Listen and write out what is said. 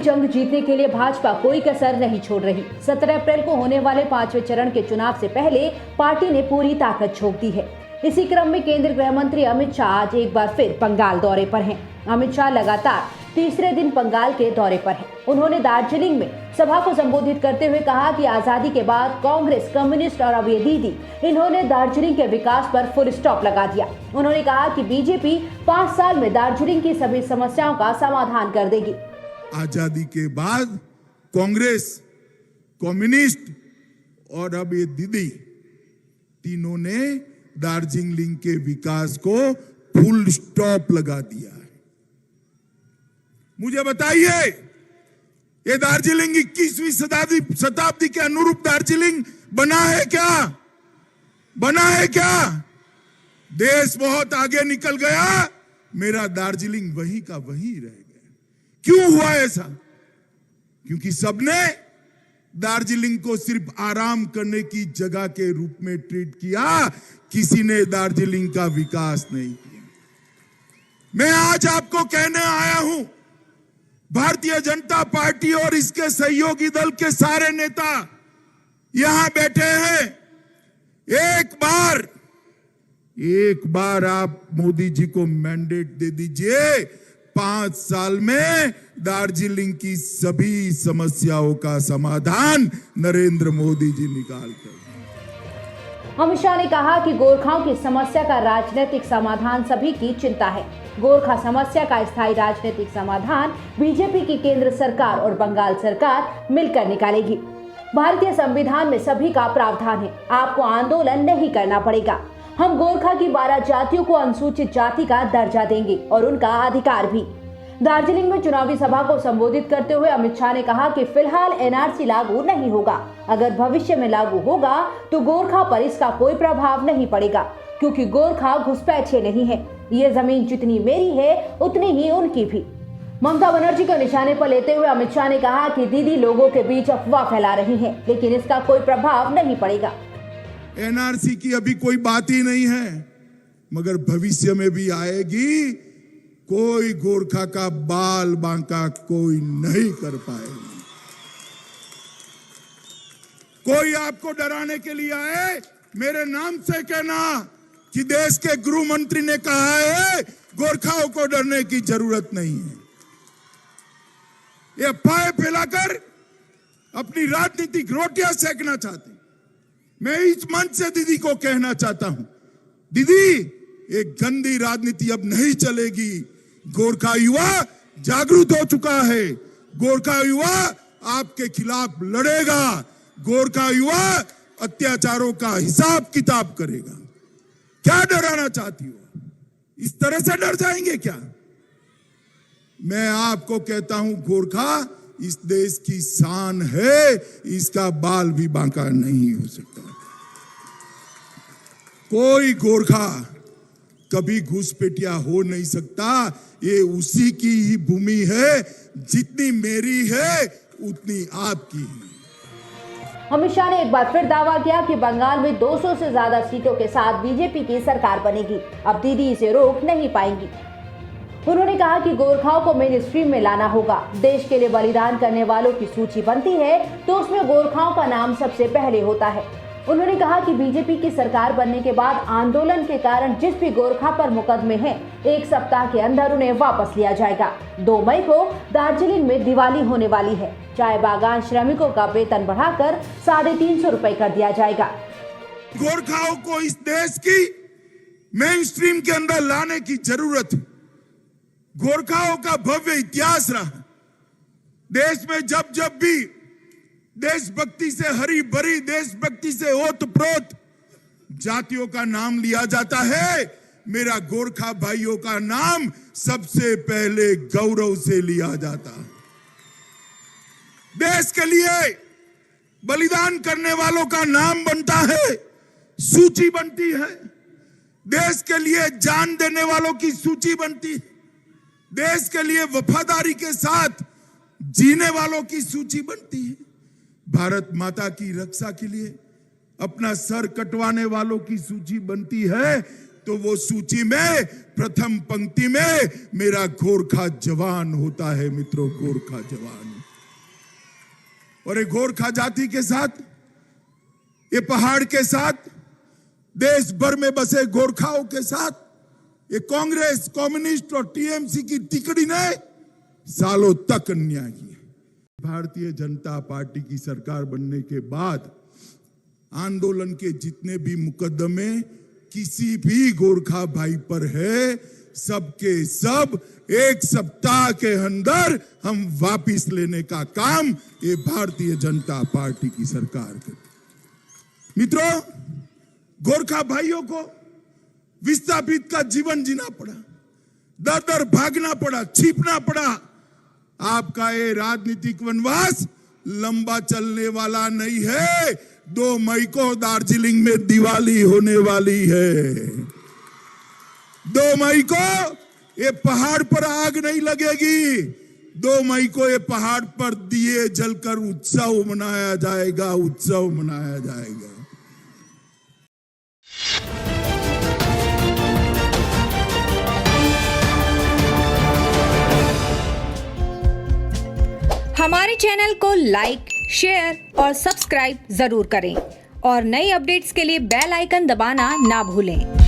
जंग जीतने के लिए भाजपा कोई कसर नहीं छोड़ रही। 17 अप्रैल को होने वाले 5वें चरण के चुनाव से पहले पार्टी ने पूरी ताकत झोंक दी है। इसी क्रम में केंद्रीय गृह मंत्री अमित शाह आज एक बार फिर बंगाल दौरे पर हैं। अमित शाह लगातार तीसरे दिन बंगाल के दौरे पर हैं। उन्होंने दार्जिलिंग में सभा को संबोधित करते हुए कहा कि आजादी के बाद कांग्रेस, कम्युनिस्ट और अब ये दीदी, इन्होंने दार्जिलिंग के विकास पर फुल स्टॉप लगा दिया। उन्होंने कहा कि बीजेपी 5 साल में दार्जिलिंग की सभी समस्याओं का समाधान कर देगी। आजादी के बाद कांग्रेस, कम्युनिस्ट और अब ये दीदी, तीनों ने दार्जिलिंग के विकास को फुल स्टॉप लगा दिया है। मुझे बताइए, ये दार्जिलिंग 21वीं शताब्दी के अनुरूप दार्जिलिंग बना है क्या? बना है क्या? देश बहुत आगे निकल गया, मेरा दार्जिलिंग वहीं का वहीं रह गया। क्यों हुआ ऐसा? क्योंकि सबने दार्जिलिंग को सिर्फ आराम करने की जगह के रूप में ट्रीट किया, किसी ने दार्जिलिंग का विकास नहीं किया। मैं आज आपको कहने आया हूं, भारतीय जनता पार्टी और इसके सहयोगी दल के सारे नेता यहां बैठे हैं। एक बार आप मोदी जी को मैंडेट दे दीजिए, 5 साल में दार्जिलिंग की सभी समस्याओं का समाधान नरेंद्र मोदी जी निकाल कर। अमित शाह ने कहा कि गोरखाओं की समस्या का राजनीतिक समाधान सभी की चिंता है। गोरखा समस्या का स्थायी राजनीतिक समाधान बीजेपी की केंद्र सरकार और बंगाल सरकार मिलकर निकालेगी। भारतीय संविधान में सभी का प्रावधान है, आपको आंदोलन नहीं करना पड़ेगा। हम गोरखा की 12 जातियों को अनुसूचित जाति का दर्जा देंगे और उनका अधिकार भी। दार्जिलिंग में चुनावी सभा को संबोधित करते हुए अमित शाह ने कहा कि फिलहाल एनआरसी लागू नहीं होगा। अगर भविष्य में लागू होगा तो गोरखा पर इसका कोई प्रभाव नहीं पड़ेगा, क्योंकि गोरखा घुसपैठे नहीं है। ये जमीन जितनी मेरी है उतनी ही उनकी भी। ममता बनर्जी को निशाने पर लेते हुए अमित शाह ने कहा कि दीदी लोगों के बीच अफवाह फैला रही है, लेकिन इसका कोई प्रभाव नहीं पड़ेगा। एनआरसी की अभी कोई बात ही नहीं है, मगर भविष्य में भी आएगी। कोई गोरखा का बाल बांका कोई नहीं कर पाएगा। कोई आपको डराने के लिए आए, मेरे नाम से कहना कि देश के गृह मंत्री ने कहा है गोरखाओं को डरने की जरूरत नहीं है। ये अफवाहें फैलाकर अपनी राजनीतिक रोटियां सेकना चाहते। मैं इस मंच से दीदी को कहना चाहता हूं, दीदी एक गंदी राजनीति अब नहीं चलेगी। गोरखा युवा जागरूक हो चुका है। गोरखा युवा आपके खिलाफ लड़ेगा। गोरखा युवा अत्याचारों का हिसाब किताब करेगा। क्या डराना चाहती हो? इस तरह से डर जाएंगे क्या? मैं आपको कहता हूं, गोरखा इस देश की शान है, इसका बाल भी बांका नहीं हो सकता। कोई गोरखा कभी घुसपैठिया हो नहीं सकता। ये उसी की ही भूमि है, जितनी मेरी है उतनी आपकी है। अमित शाह ने एक बार फिर दावा किया कि बंगाल में 200 से ज्यादा सीटों के साथ बीजेपी की सरकार बनेगी। अब दीदी इसे रोक नहीं पाएंगी। उन्होंने कहा कि गोरखाओं को मेन स्ट्रीम में लाना होगा। देश के लिए बलिदान करने वालों की सूची बनती है तो उसमें गोरखाओं का नाम सबसे पहले होता है। उन्होंने कहा कि बीजेपी की सरकार बनने के बाद आंदोलन के कारण जिस भी गोरखा पर मुकदमे हैं, 1 सप्ताह के अंदर उन्हें वापस लिया जाएगा। 2 मई को दार्जिलिंग में दिवाली होने वाली है। चाय बागान श्रमिकों का वेतन बढ़ाकर 350 रुपए कर दिया जाएगा। गोरखाओं को इस देश की मेन स्ट्रीम के अंदर लाने की जरूरत है। गोरखाओं का भव्य इतिहास रहा। देश में जब जब भी देशभक्ति से हरी भरी, देशभक्ति से ओतप्रोत जातियों का नाम लिया जाता है, मेरा गोरखा भाइयों का नाम सबसे पहले गौरव से लिया जाता है। देश के लिए बलिदान करने वालों का नाम बनता है, सूची बनती है। देश के लिए जान देने वालों की सूची बनती है। देश के लिए वफादारी के साथ जीने वालों की सूची बनती है। भारत माता की रक्षा के लिए अपना सर कटवाने वालों की सूची बनती है। तो वो सूची में प्रथम पंक्ति में मेरा गोरखा जवान होता है मित्रों, गोरखा जवान। और ये गोरखा जाति के साथ, ये पहाड़ के साथ, देश भर में बसे गोरखाओं के साथ ये कांग्रेस, कम्युनिस्ट और टीएमसी की तिकड़ी ने सालों तक अन्याय किया। भारतीय जनता पार्टी की सरकार बनने के बाद आंदोलन के जितने भी मुकदमे किसी भी गोरखा भाई पर है, सबके सब एक सप्ताह के अंदर हम वापिस लेने का काम ये भारतीय जनता पार्टी की सरकार करती। मित्रों, गोरखा भाइयों को विस्थापित का जीवन जीना पड़ा, दर दर भागना पड़ा, छिपना पड़ा। आपका ये राजनीतिक वनवास लंबा चलने वाला नहीं है। 2 मई को दार्जिलिंग में दिवाली होने वाली है। 2 मई को ये पहाड़ पर आग नहीं लगेगी। 2 मई को ये पहाड़ पर दिए जलकर उत्सव मनाया जाएगा, उत्सव मनाया जाएगा। हमारे चैनल को लाइक, शेयर और सब्सक्राइब जरूर करें और नई अपडेट्स के लिए बेल आइकन दबाना ना भूलें।